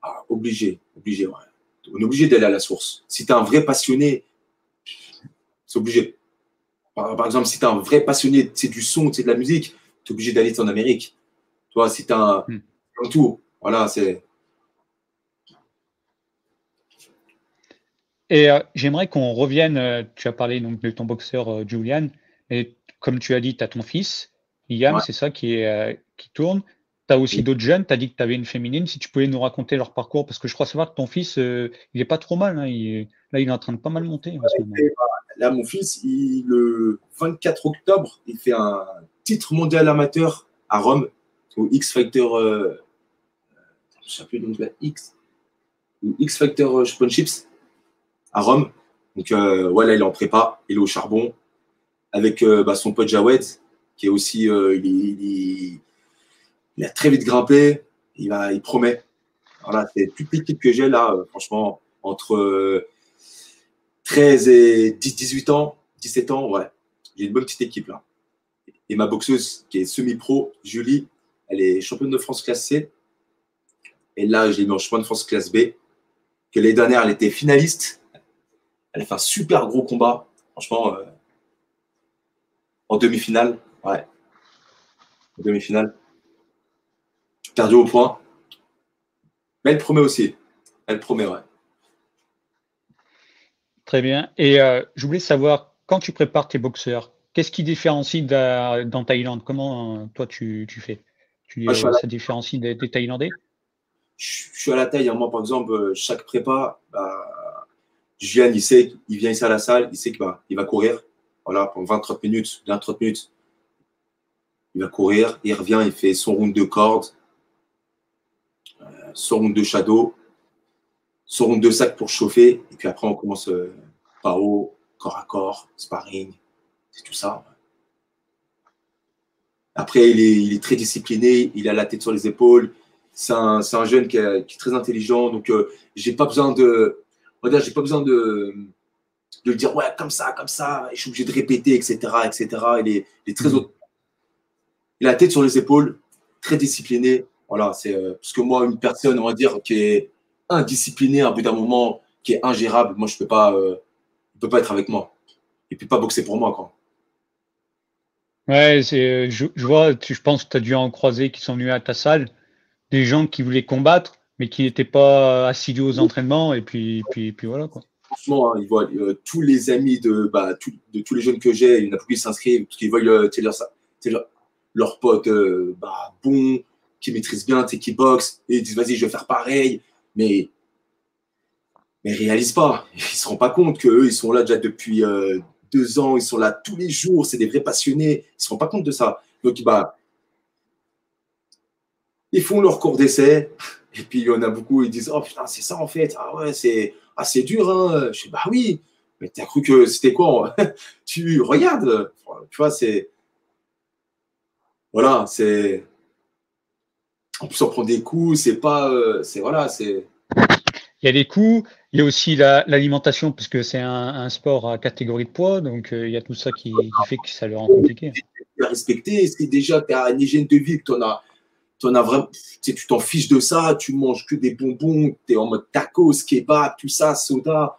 Ah, obligé, obligé, ouais. On est obligé d'aller à la source. Si tu es un vrai passionné, c'est obligé. Par exemple, si tu es un vrai passionné, c'est du son, c'est de la musique, tu es obligé d'aller en Amérique. Toi, si tu es un. Hmm. Comme tout. Voilà, c'est. Et j'aimerais qu'on revienne, tu as parlé donc de ton boxeur Julian, et comme tu as dit, tu as ton fils, Liam, Ouais. c'est ça qui tourne. Tu as aussi d'autres jeunes, tu as dit que tu avais une féminine. Si tu pouvais nous raconter leur parcours, parce que je crois savoir que ton fils, il est pas trop mal, hein, là, il est en train de pas mal monter en ce moment. Là, mon fils, le 24 octobre, il fait un titre mondial amateur à Rome, au X Factor, je ne sais plus le nom de la X Factor Championships à Rome. Donc, voilà, il est en prépa, il est au charbon, avec son pote Jawed, qui est aussi, il a très vite grimpé, il promet. Voilà, c'est toute l'équipe que j'ai là, franchement, entre 13 et 18 ans, 17 ans, ouais. J'ai une bonne petite équipe là. Et ma boxeuse, qui est semi-pro, Julie, elle est championne de France classe C. Et là, je l'ai mis en champion de France classe B. Que l'année dernière, elle était finaliste. Elle a fait un super gros combat. Franchement, en demi-finale. Ouais, en demi-finale. Perdu au point. Mais elle promet aussi. Elle promet, ouais. Très bien. Et je voulais savoir, quand tu prépares tes boxeurs, qu'est-ce qui différencie dans Thaïlande? Comment toi tu fais? Moi, Ça différencie des Thaïlandais? je suis à la taille, hein. Moi, par exemple, chaque prépa, Julien, il sait, il vient ici à la salle, il sait qu'il il va courir. Voilà, pendant 20-30 minutes, bien 30 minutes. Il va courir, il revient, il fait son round de corde, son round de shadow, son round de sac pour chauffer. Et puis après, on commence PAO, corps à corps, sparring, c'est tout ça. Après, il est très discipliné, il a la tête sur les épaules. C'est un jeune qui est très intelligent. Donc, j'ai pas besoin de. On va dire, j'ai pas besoin de le dire, ouais, comme ça, je suis obligé de répéter, etc. etc. Il est très. Il a la tête sur les épaules, très discipliné. Voilà, c'est parce que moi, une personne, on va dire, qui est indisciplinée à bout d'un moment, qui est ingérable, moi, je ne peux pas être avec moi. Il ne peut pas boxer pour moi, quoi. Ouais, je vois, je pense que tu as dû en croiser qui sont venus à ta salle, des gens qui voulaient combattre, mais qui n'étaient pas assidus aux entraînements, et puis voilà, quoi. Franchement, hein, ils voient tous les amis de tous les jeunes que j'ai, il y en a beaucoup qui s'inscrivent, parce qu'ils voient leurs potes bons, qui maîtrisent bien, qui boxent, et ils disent, vas-y, je vais faire pareil. Mais ils ne réalisent pas. Ils ne se rendent pas compte qu'eux, ils sont là déjà depuis 2 ans, ils sont là tous les jours, c'est des vrais passionnés. Ils ne se rendent pas compte de ça. Donc, ils font leur cours d'essai. Et puis, il y en a beaucoup, ils disent, oh putain, c'est ça en fait. Ah ouais, c'est dur, hein. Je dis, bah oui, mais t'as cru que c'était quoi? Tu regardes. Tu vois, c'est. Voilà, c'est. En plus, on prend des coups, c'est pas. C'est voilà, c'est. Il y a les coups, il y a aussi l'alimentation, puisque c'est un sport à catégorie de poids, donc il y a tout ça qui fait que ça le rend compliqué. À respecter. Si déjà tu as une hygiène de vie, que tu en as vraiment, tu t'en fiches de ça, tu manges que des bonbons, tu es en mode tacos, kebab, tout ça, soda.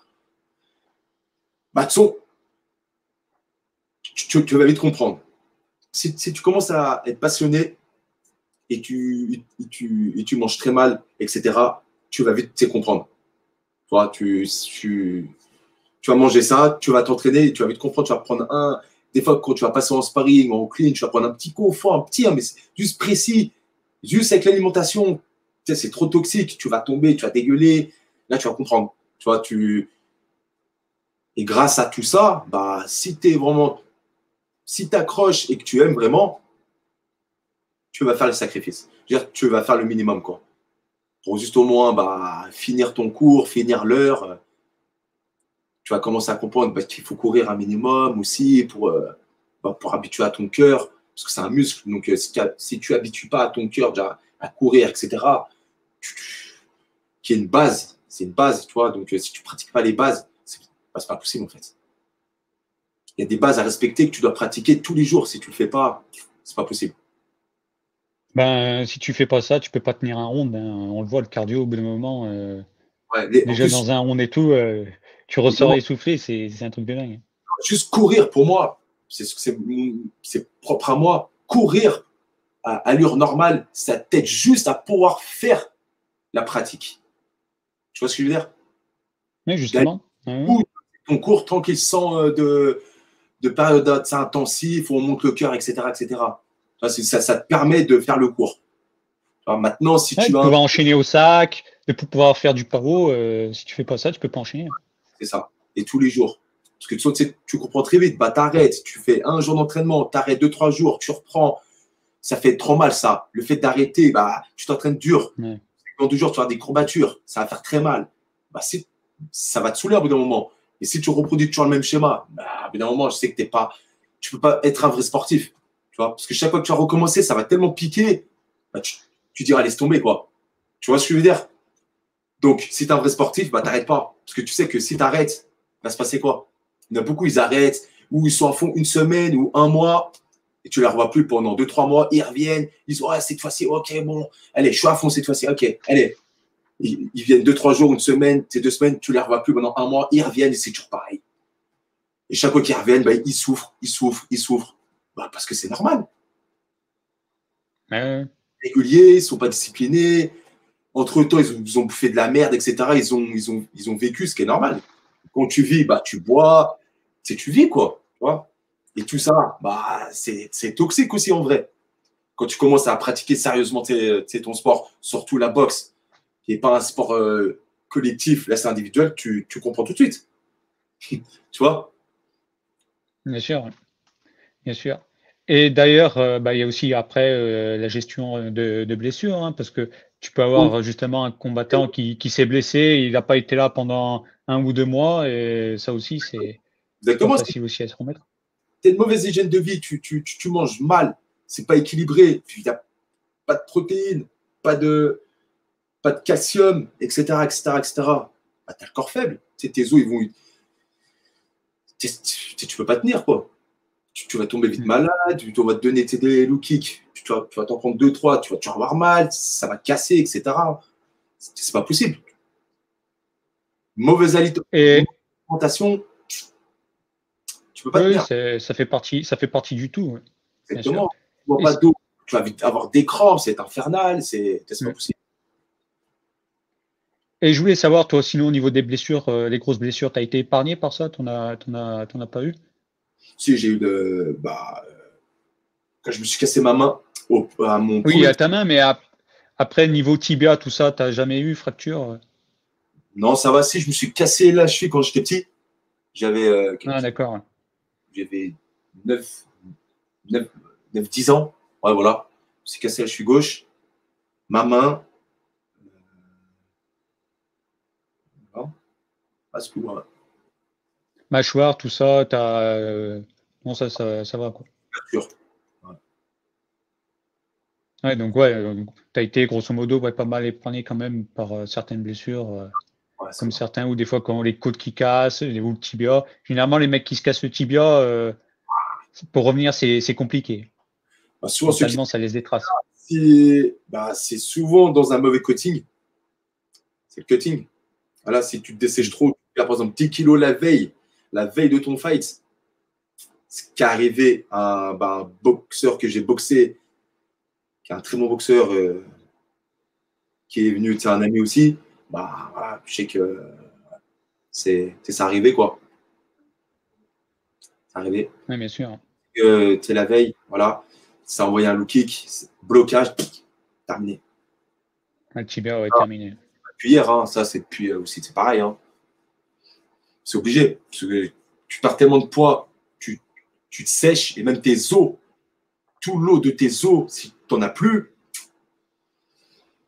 Bah, tu vas vite comprendre. Si tu commences à être passionné, et tu manges très mal, etc., tu vas vite te comprendre. Toi, tu vas manger ça, tu vas t'entraîner, tu vas vite comprendre, tu vas prendre des fois quand tu vas passer en sparring, en clean, tu vas prendre un petit confort, un petit, hein, mais juste précis, juste avec l'alimentation, tu sais, c'est trop toxique, tu vas tomber, tu vas dégueuler, là tu vas comprendre. Tu vois, et grâce à tout ça, bah, si tu accroches et que tu aimes vraiment, tu vas faire le sacrifice. Je veux dire, tu vas faire le minimum, quoi. Pour juste au moins bah, finir ton cours, finir l'heure. Tu vas commencer à comprendre bah, qu'il faut courir un minimum aussi pour habituer à ton cœur, parce que c'est un muscle. Donc, si tu n'habitues pas à ton cœur déjà à courir, etc., qui est une base, c'est une base, tu vois. Donc, si tu ne pratiques pas les bases, c'est pas possible, en fait. Il y a des bases à respecter que tu dois pratiquer tous les jours. Si tu ne le fais pas, c'est pas possible. Ben, si tu fais pas ça, tu peux pas tenir un round, hein. On le voit, le cardio, au bout d'un moment, Ouais, en déjà plus, dans un round et tout, tu ressors évidemment, essoufflé, c'est un truc de dingue. juste courir, pour moi, c'est propre à moi. Courir à allure normale, ça t'aide juste à pouvoir faire la pratique. Tu vois ce que je veux dire? Oui, D'aller justement. où ton cours tranquille sans de période intensive où on monte le cœur, etc., etc. Ça te permet de faire le cours. Alors maintenant, si Ouais, tu de as pouvoir enchaîner au sac, de pouvoir faire du paro, si tu fais pas ça, tu peux pas enchaîner. c'est ça, et tous les jours. Parce que tu comprends très vite, bah, t'arrêtes, tu fais un jour d'entraînement, t'arrêtes 2, 3 jours, tu reprends, ça fait trop mal ça. Le fait d'arrêter, bah, tu t'entraînes dur. Ouais. Dans 2 jours, tu vas avoir des courbatures, ça va faire très mal. Bah, ça va te saouler au bout d'un moment. Et si tu reproduis toujours le même schéma, bah, au bout d'un moment, je sais que tu peux pas être un vrai sportif. Tu vois, parce que chaque fois que tu vas recommencer, ça va tellement piquer, bah, tu diras laisse tomber quoi. Tu vois ce que je veux dire? Donc, si tu es un vrai sportif, bah, t'arrêtes pas. Parce que tu sais que si tu arrêtes, va se passer quoi? Il y en a beaucoup, ils arrêtent, ou ils sont à fond une semaine ou un mois, et tu ne les revois plus pendant 2, 3 mois, ils reviennent, ils disent, ouais, cette fois-ci, ok, bon, allez, je suis à fond cette fois-ci, ok, allez. Ils viennent 2, 3 jours, une semaine, ces 2 semaines, tu ne les revois plus pendant un mois, ils reviennent et c'est toujours pareil. Et chaque fois qu'ils reviennent, bah, ils souffrent, ils souffrent, ils souffrent. Bah, parce que c'est normal. Ouais. Réguliers, ils ne sont pas disciplinés. Entre-temps, ils ont bouffé de la merde, etc. Ils ont vécu ce qui est normal. Quand tu vis, bah, tu bois, tu vis, quoi. Tu vois, et tout ça, bah, c'est toxique aussi en vrai. Quand tu commences à pratiquer sérieusement ton sport, surtout la boxe, qui n'est pas un sport collectif, là c'est individuel, tu comprends tout de suite. Tu vois? Bien sûr, ouais. Bien sûr. Et d'ailleurs, bah, il y a aussi après la gestion de blessures, hein, parce que tu peux Oui, avoir justement un combattant qui s'est blessé, il n'a pas été là pendant 1 ou 2 mois, et ça aussi, c'est pas exactement. facile aussi à se remettre. Tu as une mauvaise hygiène de vie, tu manges mal, c'est pas équilibré, il n'y a pas de protéines, pas de, pas de calcium, etc., etc., etc. Bah, tu as le corps faible. Tes os, ils vont. Tu peux pas tenir, quoi. Tu vas tomber vite Mm. malade, on va te donner des low kicks, tu vas t'en prendre 2, 3, tu vas avoir mal, ça va te casser, etc. C'est pas possible. Mauvaise Et alimentation, tu peux pas oui, tenir. ça fait partie du tout, ouais, bien sûr. Exactement. Tu bois Et, pas d'eau, tu vas vite avoir des crampes, c'est infernal, c'est pas mm. possible. Et je voulais savoir, toi, sinon, au niveau des blessures, les grosses blessures, tu as été épargné par ça? T'en as pas eu? Si j'ai eu quand je me suis cassé ma main à mon Oui, premier. à ta main, mais après, niveau tibia, tout ça, t'as jamais eu fracture? Non, ça va, si je me suis cassé la cheville quand j'étais petit. J'avais Ah, d'accord. j'avais 9, 9, 9, 10 ans. Ouais, voilà. Je me suis cassé la cheville gauche, ma main. Voilà. Ah, c'est plus loin. Mâchoire, tout ça, bon, ça va, quoi. Fracture. Ouais, Ouais, donc, ouais, t'as été, grosso modo, ouais, pas mal épargné quand même par certaines blessures, ouais, ça comme va. certains, ou des fois, quand les côtes qui cassent, ou le tibia. Généralement, les mecs qui se cassent le tibia, pour revenir, c'est compliqué. Bah, souvent, ceux qui Mentalement, ça laisse des traces. c'est souvent dans un mauvais cutting. C'est le cutting. Voilà, si tu te dessèches trop, tu perds par exemple 10 kilos la veille de ton fight, ce qui est arrivé à un boxeur que j'ai boxé qui est un très bon boxeur, qui est venu, c'est un ami aussi, bah, voilà, je sais que c'est arrivé, quoi. C'est arrivé. Oui, bien sûr. Tu sais, la veille, voilà, ça a envoyé un low kick, blocage, terminé. Le tibia est terminé. Puis hier, hein, ça, c'est depuis aussi, c'est pareil. Hein. C'est obligé. Parce que tu perds tellement de poids, tu te sèches, et même tes os, tout l'eau de tes os, si tu n'en as plus,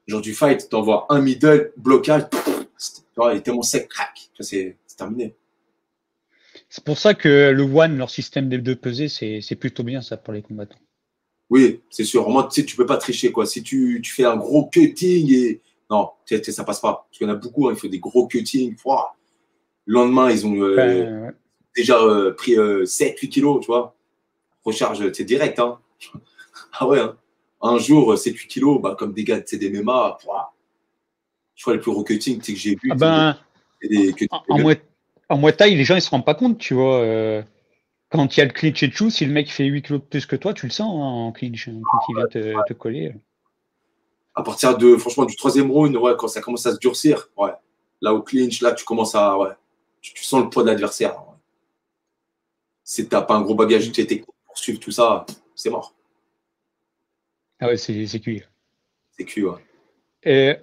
genre du fight, tu envoies un middle, blocage, il est tellement sec, crac, c'est terminé. C'est pour ça que le One, leur système des 2 pesées, c'est plutôt bien ça pour les combattants. Oui, c'est sûr. Au moins, tu sais, tu peux pas tricher, quoi. Si tu fais un gros cutting et. Non, ça passe pas. Parce qu'il y en a beaucoup, hein, il faut des gros cuttings. Wow. Le lendemain, ils ont Ouais. déjà pris 7-8 kilos, tu vois. Recharge, c'est direct, hein. Ah ouais, hein. Un jour, 7-8 kilos, bah, comme des gars, c'est des MMA. Wow. Je crois les plus gros cuttings que j'ai vu. Ah ben, des en Muay Thai, les gens ils se rendent pas compte, tu vois. Quand il y a le clinch et tout, si le mec fait 8 kilos de plus que toi, tu le sens hein, en clinch, hein, quand il vient te coller. À partir de, franchement, du 3e round, ouais, quand ça commence à se durcir, ouais. Là, au clinch, là, tu commences à, ouais. Tu sens le poids de l'adversaire. Ouais. Si t'as pas un gros bagage technique pour suivre tout ça, c'est mort. Ah ouais, c'est cuit. C'est cuit, ouais. Et,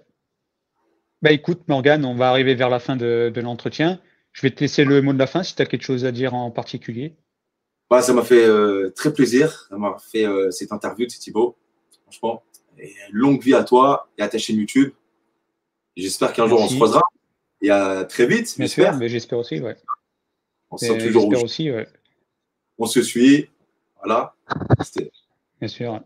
bah écoute, Morgane, on va arriver vers la fin de l'entretien. Je vais te laisser le mot de la fin si tu as quelque chose à dire en particulier. Bah, ça m'a fait très plaisir d'avoir fait cette interview, c'est Thibaut. Franchement, et longue vie à toi et à ta chaîne YouTube. J'espère qu'un jour on se croisera. Et à très vite, bien sûr, mais j'espère aussi, ouais. On se sent toujours j'espère aussi, ouais. On se suit. Voilà. Bien sûr.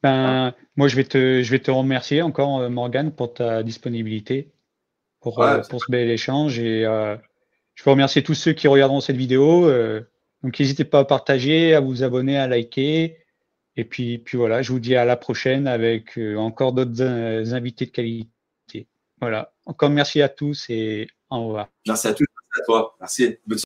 Ben, moi, je vais te remercier encore, Morgane, pour ta disponibilité, pour ce bel échange. Et je veux remercier tous ceux qui regarderont cette vidéo. Donc, n'hésitez pas à partager, à vous abonner, à liker. Et puis voilà, je vous dis à la prochaine avec encore d'autres invités de qualité. Voilà. Encore merci à tous et au revoir. Merci à tous, merci à toi. Merci.